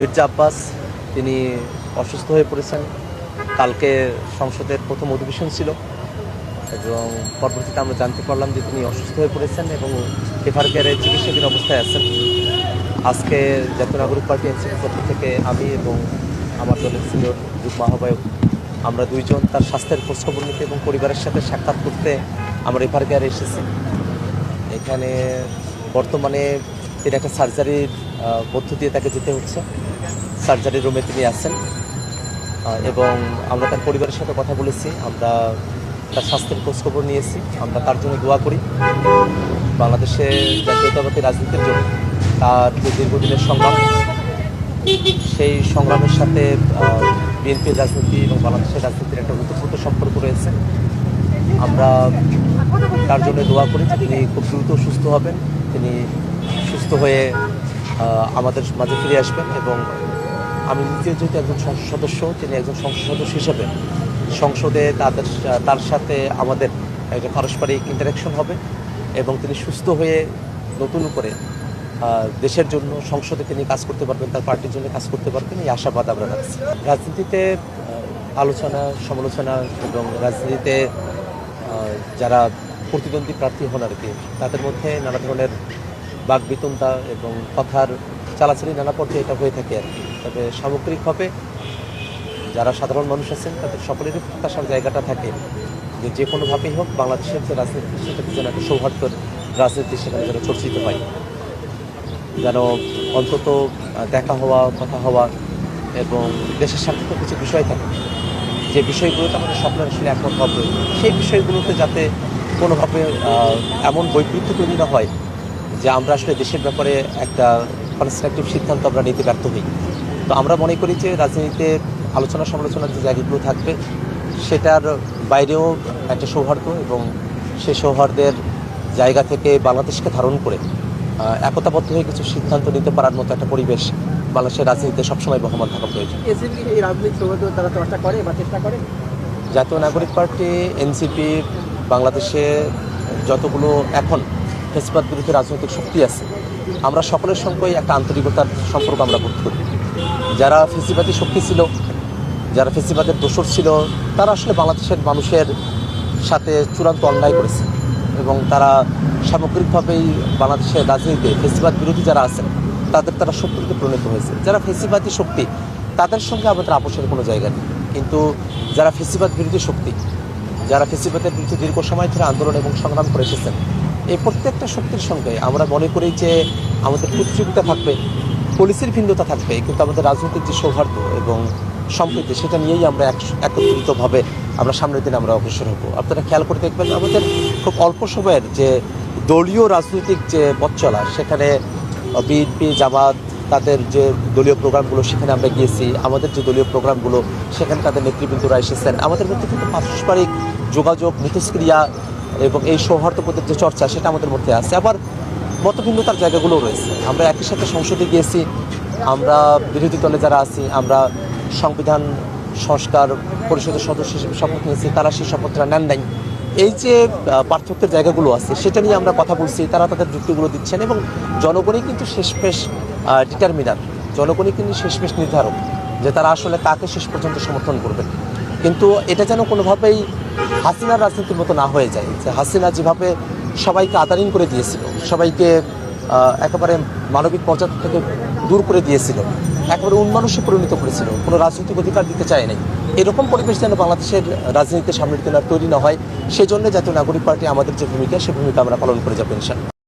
মির্জা আব্বাস তিনি অসুস্থ হয়ে পড়েছেন। কালকে সংসদের প্রথম অধিবেশন ছিল এবং পরবর্তীতে আমরা জানতে পারলাম যে তিনি অসুস্থ হয়ে পড়েছেন এবং এফআর কেয়ারে চিকিৎসাধীন অবস্থায় আছেন। আজকে জাতীয় নাগরিক পার্টি এনসিপির পক্ষ থেকে আমি এবং আমার দলের সিনিয়র যুগ্ম আহ্বায়ক আমরা দুইজন তার স্বাস্থ্যের খোঁজখবর নিতে এবং পরিবারের সাথে সাক্ষাৎ করতে আমরা এফআর কেয়ারে এসেছি। এখানে বর্তমানে তিনি একটা সার্জারির মধ্য দিয়ে তাকে যেতে হচ্ছে। সার্জারি রুমে তিনি আছেন এবং আমরা তার পরিবারের সাথে কথা বলেছি, আমরা তার স্বাস্থ্যের খোঁজখবর নিয়েছি। আমরা তার জন্য দোয়া করি। বাংলাদেশে জাতীয়তাবাদী রাজনীতির জন্য তার যে দীর্ঘদিনের সংগ্রাম, সেই সংগ্রামের সাথে বিএনপির রাজনীতি এবং বাংলাদেশের রাজনীতির একটা ওতপ্রোত সম্পর্ক রয়েছে। আমরা তার জন্য দোয়া করি যে তিনি খুব দ্রুত সুস্থ হবেন, তিনি সুস্থ হয়ে আমাদের মাঝে ফিরে আসবেন। এবং আমি নিজে যেহেতু একজন সংসদ সদস্য, তিনি একজন সংসদ সদস্য হিসেবে সংসদে তার সাথে আমাদের একটা পারস্পরিক ইন্টারাকশন হবে এবং তিনি সুস্থ হয়ে নতুন করে দেশের জন্য সংসদে তিনি কাজ করতে পারবেন, তার পার্টির জন্য কাজ করতে পারবেন, এই আশাবাদ আমরা রাখছি। রাজনীতিতে আলোচনা সমালোচনা এবং রাজনীতিতে যারা প্রতিদ্বন্দ্বী প্রার্থী হন আর কি, তাদের মধ্যে নানা ধরনের বাকবিতণ্ডা এবং কথার চালাচালি নানা পর্যায়ে এটা হয়ে থাকে আর কি। তবে সামগ্রিকভাবে যারা সাধারণ মানুষ আছেন তাদের সকলেরই প্রত্যাশার জায়গাটা থাকে যে কোনোভাবেই হোক বাংলাদেশের যে রাজনীতি সেটাতে যেন একটা সৌহার্দ্যের রাজনীতি সেখানে যেন চর্চিত হয়, যেন অন্তত দেখা হওয়া, কথা হওয়া এবং দেশের স্বার্থে কিছু বিষয় থাকে, যে বিষয়গুলোতে আমাদের সকলের আসলে একমত হবে, সেই বিষয়গুলোতে যাতে কোনোভাবে এমন বৈপরীত্য তৈরি না হয় যে আমরা আসলে দেশের ব্যাপারে একটা কনস্ট্রাকটিভ সিদ্ধান্ত আমরা নিতে ব্যর্থ হই। তো আমরা মনে করি যে রাজনীতিতে আলোচনা সমালোচনার যে জায়গাগুলো থাকবে সেটার বাইরেও একটা সৌহার্দ্য এবং সেই সৌহার্দ্যের জায়গা থেকে বাংলাদেশকে ধারণ করে একতাবদ্ধ হয়ে কিছু সিদ্ধান্ত নিতে পারার মতো একটা পরিবেশ বাংলাদেশের রাজনীতিতে সবসময় বহমান থাকা প্রয়োজন। এই রাজনৈতিক সৌহার্দ্য তারা চর্চা করে বা চেষ্টা করে। জাতীয় নাগরিক পার্টি এনসিপি বাংলাদেশে যতগুলো এখন ফেসিবাদ বিরোধী রাজনৈতিক শক্তি আছে, আমরা সকলের সঙ্গেই একটা আন্তরিকতার সম্পর্ক আমরা বোধ করি। যারা ফেসিবাদী শক্তি ছিল, যারা ফেসিবাদের দোসর ছিল, তারা আসলে বাংলাদেশের মানুষের সাথে চূড়ান্ত অন্যায় করেছে এবং তারা সামগ্রিকভাবেই বাংলাদেশের রাজনীতিতে ফেসিবাদ বিরোধী যারা আছেন তারা শত্রুতে পরিণত হয়েছে। যারা ফেসিবাদী শক্তি তাদের সঙ্গে আমাদের আপোষের কোনো জায়গা নেই, কিন্তু যারা ফেসিবাদ বিরোধী শক্তি, যারা ফেসিবাদের বিরুদ্ধে দীর্ঘ সময় ধরে আন্দোলন এবং সংগ্রাম করে এসেছেন, এই প্রত্যেকটা শক্তির সঙ্গে আমরা মনে করি যে আমাদের প্রতিযোগিতা থাকবে, পলিসির ভিন্নতা থাকবে, কিন্তু আমাদের রাজনৈতিক যে সৌহার্দ্য এবং সম্প্রীতি সেটা নিয়েই আমরা একত্রিতভাবে আমরা সামনের দিনে আমরা অগ্রসর হব। আপনারা খেয়াল করে দেখবেন আমাদের খুব অল্প সময়ের যে দলীয় রাজনৈতিক যে পথ চলা, সেখানে বিএনপি জামাত তাদের যে দলীয় প্রোগ্রামগুলো সেখানে আমরা গিয়েছি, আমাদের যে দলীয় প্রোগ্রামগুলো সেখানে তাদের নেতৃবৃন্দরা এসেছেন। আমাদের মধ্যে কিন্তু পারস্পরিক যোগাযোগ, মিথস্ক্রিয়া এবং এই সৌহার্দ্যবোধের যে চর্চা সেটা আমাদের মধ্যে আছে। আবার মতভিন্নতার জায়গাগুলোও রয়েছে। আমরা একই সাথে সংসদে গিয়েছি, আমরা বিরোধী দলে যারা আছি আমরা সংবিধান সংস্কার পরিষদের সদস্য হিসেবে শপথ নিয়েছি, তারা সেই শপথটা নেন নাই। এই যে পার্থক্যের জায়গাগুলো আছে সেটা নিয়ে আমরা কথা বলছি, তারা তাদের যুক্তিগুলো দিচ্ছেন এবং জনগণই কিন্তু শেষমেশ ডিটারমিনার, জনগণই কিন্তু শেষমেশ নির্ধারক যে তারা আসলে কাকে শেষ পর্যন্ত সমর্থন করবেন। কিন্তু এটা যেন কোনোভাবেই হাসিনার রাজনীতির মতো না হয়ে যায়, যে হাসিনা যেভাবে সবাইকে আদারিং করে দিয়েছিল, সবাইকে একেবারে মানবিক মর্যাদা থেকে দূর করে দিয়েছিল, একেবারে উন্মানুষে পরিণত করেছিল, কোনো রাজনৈতিক অধিকার দিতে চায় নাই, এরকম পরিবেশ যেন বাংলাদেশের রাজনীতিতে সামনের দিন আর তৈরি না হয়, সেজন্য জাতীয় নাগরিক পার্টি আমাদের যে ভূমিকা সে ভূমিকা আমরা পালন করে যাবো ইনশাআল্লাহ।